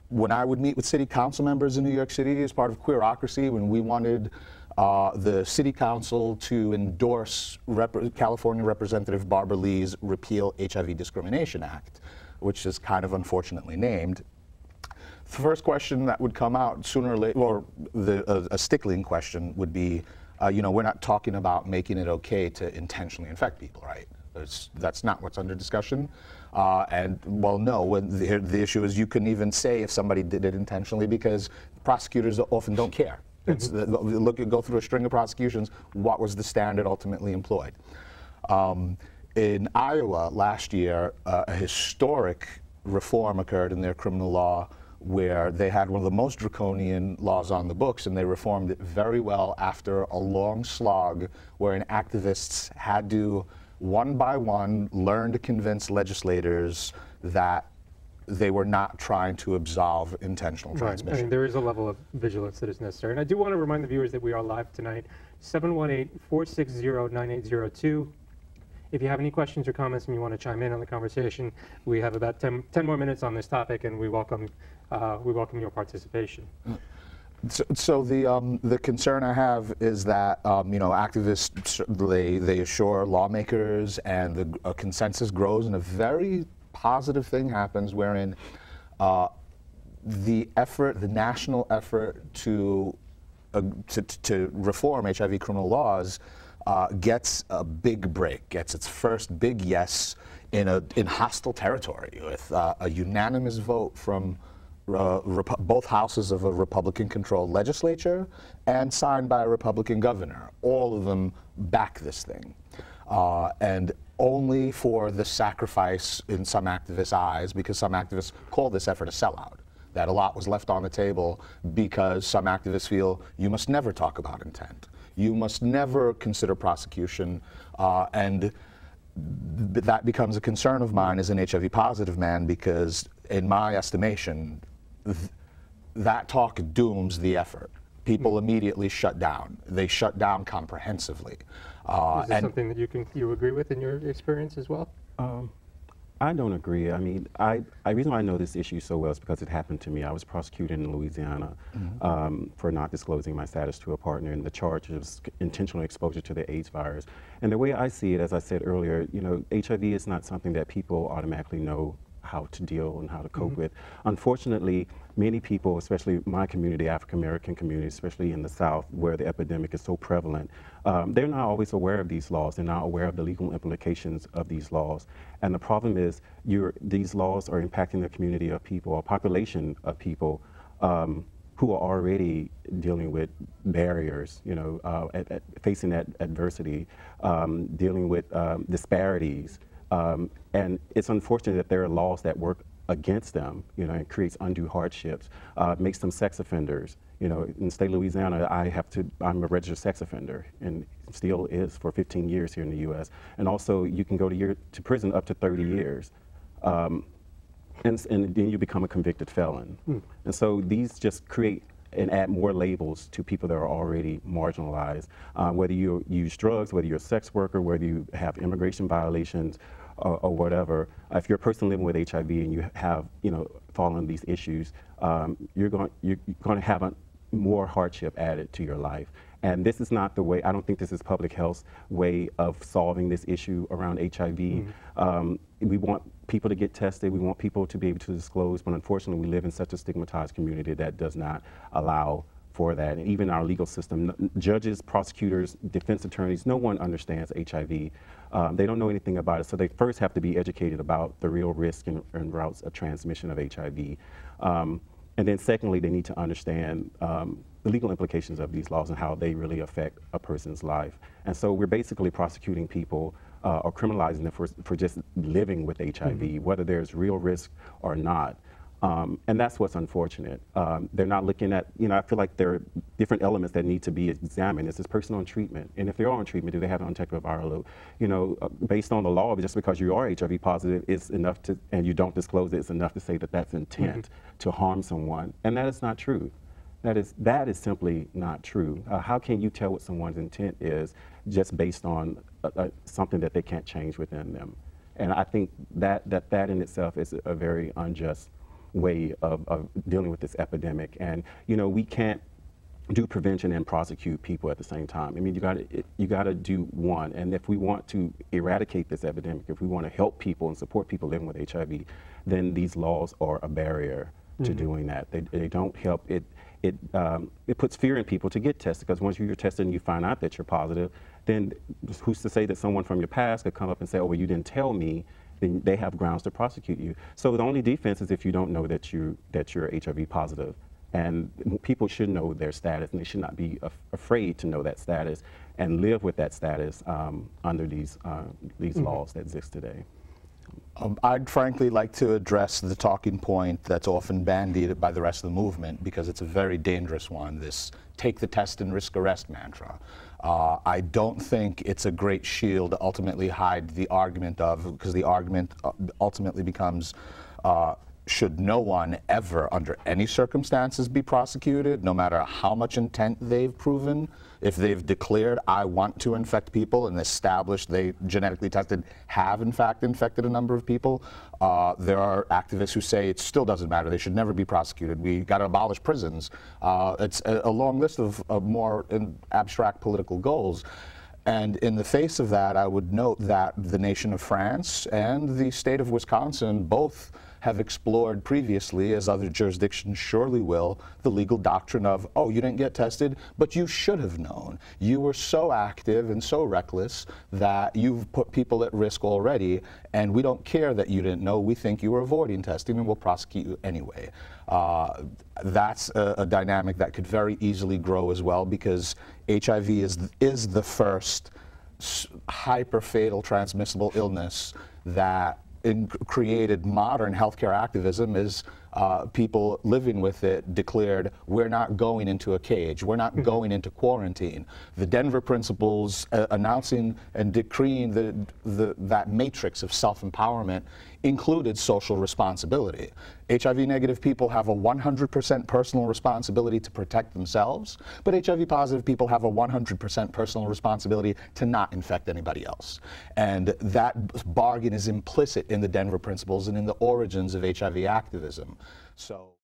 when I would meet with city council members in New York City as part of queerocracy, when we wanted the city council to endorse California Representative Barbara Lee's Repeal HIV Discrimination Act, which is kind of unfortunately named, the first question that would come out sooner or later, or a stickling question would be, you know, we're not talking about making it okay to intentionally infect people, right? That's not what's under discussion. And well, no, the issue is you couldn't even say if somebody did it intentionally because prosecutors often don't care. Go through a string of prosecutions, what was the standard ultimately employed? In Iowa last year, a historic reform occurred in their criminal law where they had one of the most draconian laws on the books, and they reformed it very well after a long slog wherein activists had to, one by one, learn to convince legislators that they were not trying to absolve intentional transmission. Right. I mean, there is a level of vigilance that is necessary. And I do want to remind the viewers that we are live tonight, 718-460-9802. If you have any questions or comments and you want to chime in on the conversation, we have about 10 more minutes on this topic, and we welcome your participation. So the concern I have is that you know, activists, they assure lawmakers, and a consensus grows, and a very positive thing happens wherein the national effort to reform HIV criminal laws gets a big break, gets its first big yes in hostile territory with a unanimous vote from both houses of a Republican-controlled legislature and signed by a Republican governor. All of them back this thing. And only for the sacrifice in some activists' eyes, because some activists call this effort a sellout, that a lot was left on the table because some activists feel you must never talk about intent. You must never consider prosecution, and that becomes a concern of mine as an HIV positive man, because in my estimation, that talk dooms the effort. People immediately shut down. They shut down comprehensively. Is this something that you agree with in your experience as well? I don't agree. I mean, the reason why I know this issue so well is because it happened to me. I was prosecuted in Louisiana for not disclosing my status to a partner, and the charge was intentional exposure to the AIDS virus. And the way I see it, as I said earlier, you know, HIV is not something that people automatically know how to deal and how to cope with. Unfortunately, many people, especially my community, African American community, especially in the South, where the epidemic is so prevalent, they're not always aware of these laws. They're not aware of the legal implications of these laws. And the problem is, these laws are impacting the community of people, a population of people who are already dealing with barriers, you know, facing that adversity, dealing with disparities. And it's unfortunate that there are laws that work against them, you know, and creates undue hardships, makes them sex offenders. You know, in the state of Louisiana, I'm a registered sex offender, and still is for 15 years here in the U.S. And also, you can go to prison up to 30 years. And then you become a convicted felon. And so these just create and add more labels to people that are already marginalized. Whether you use drugs, whether you're a sex worker, whether you have immigration violations, or whatever. If you're a person living with HIV and you have, you know, fallen these issues, you're going to have more hardship added to your life. And this is not the way. I don't think this is public health's way of solving this issue around HIV. We want people to get tested. We want people to be able to disclose. But unfortunately, we live in such a stigmatized community that does not allow for that. And even our legal system, judges, prosecutors, defense attorneys, no one understands HIV. They don't know anything about it. So they first have to be educated about the real risk and routes of transmission of HIV. And then secondly, they need to understand the legal implications of these laws and how they really affect a person's life. And so we're basically prosecuting people or criminalizing them for just living with HIV, whether there's real risk or not. And that's what's unfortunate. They're not looking at, you know, I feel like there are different elements that need to be examined. Is this person on treatment? And if they're on treatment, do they have an undetectable viral load? You know, based on the law, just because you are HIV positive, it's enough to, and you don't disclose it, it's enough to say that that's intent to harm someone. And that is not true. That is simply not true. How can you tell what someone's intent is just based on something that they can't change within them? And I think that in itself is a very unjust way of dealing with this epidemic. And, you know, we can't do prevention and prosecute people at the same time. I mean, you gotta do one. And if we want to eradicate this epidemic, if we want to help people and support people living with HIV, then these laws are a barrier to doing that. They don't help. It puts fear in people to get tested, because once you're tested and you find out that you're positive, then who's to say that someone from your past could come up and say, oh, well, you didn't tell me, then they have grounds to prosecute you. So the only defense is if you don't know that you're HIV positive. And people should know their status, and they should not be afraid to know that status and live with that status under these laws that exist today. I'd frankly like to address the talking point that's often bandied by the rest of the movement, because it's a very dangerous one, this take the test and risk arrest mantra. I don't think it's a great shield to ultimately hide the argument of, because the argument ultimately becomes, should no one ever, under any circumstances, be prosecuted, no matter how much intent they've proven? If they've declared, I want to infect people, and established they genetically tested have in fact infected a number of people, there are activists who say it still doesn't matter, they should never be prosecuted, we got to abolish prisons. It's a long list of more abstract political goals. And in the face of that, I would note that the nation of France and the state of Wisconsin both have explored previously, as other jurisdictions surely will, the legal doctrine of, oh, you didn't get tested, but you should have known. You were so active and so reckless that you've put people at risk already, and we don't care that you didn't know. We think you were avoiding testing, and we'll prosecute you anyway. That's a dynamic that could very easily grow as well, because HIV is the first hyper-fatal transmissible illness that created modern healthcare activism. Is people living with it declared, we're not going into a cage, we're not going into quarantine. The Denver Principles announcing and decreeing that matrix of self-empowerment included social responsibility. HIV negative people have a 100% personal responsibility to protect themselves, but HIV positive people have a 100% personal responsibility to not infect anybody else. And that bargain is implicit in the Denver Principles and in the origins of HIV activism. So.